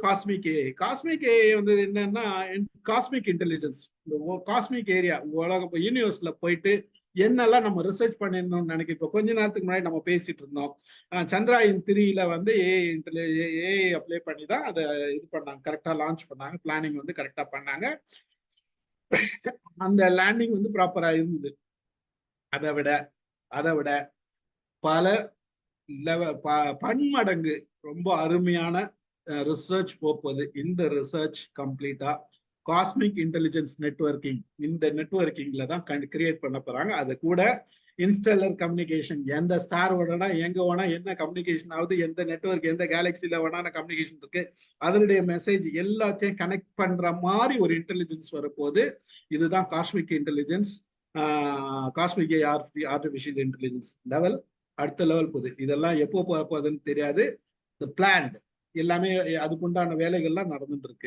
Cosmic AI வந்து என்னன்னா cosmic intelligence. இந்த காஸ்மிக் ஏரியா உலக யூனிவர்ஸ்ல போயிட்டு என்னெல்லாம் நம்ம ரிசர்ச் பண்ணிடணும்னு நினைக்க. இப்போ கொஞ்ச நேரத்துக்கு முன்னாடி நம்ம பேசிட்டு இருந்தோம், சந்திராயன் 3ல வந்து ஏஐ அப்ளை பண்ணி தான் அதை இது பண்ணாங்க, கரெக்டா லான்ச் பண்ணாங்க, பிளானிங் வந்து கரெக்டா பண்ணாங்க, அந்த லேண்டிங் வந்து ப்ராப்பரா இருந்தது. அதை விட பல பன்மடங்கு ரொம்ப அருமையான ரிசர்ச் போகுது. இந்த ரிசர்ச் கம்ப்ளீட்டா காஸ்மிக் இன்டெலிஜென்ஸ் நெட்வொர்க்கிங், இந்த நெட்வொர்க்கிங்ல தான் கிரியேட் பண்ண போறாங்க. அது கூட இன்ஸ்டெல்லர் கம்யூனிகேஷன், எந்த ஸ்டார் வேணா எங்க வேணா என்ன கம்யூனிகேஷன் ஆகுது, எந்த நெட்வொர்க் எந்த கேலக்சில வேணா கம்யூனிகேஷன் இருக்கு, அதனுடைய மெசேஜ் எல்லாத்தையும் கனெக்ட் பண்ற மாதிரி ஒரு இன்டெலிஜென்ஸ் வரப்போகுது. இதுதான் cosmic intelligence, cosmic artificial intelligence level, அடுத்த லெவல் போகுது. இதெல்லாம் எப்போ போகுதுன்னு தெரியாது. பிளான்ட் எல்லாமே அதுக்குண்டான வேலைகள்லாம் நடந்துட்டு இருக்கு.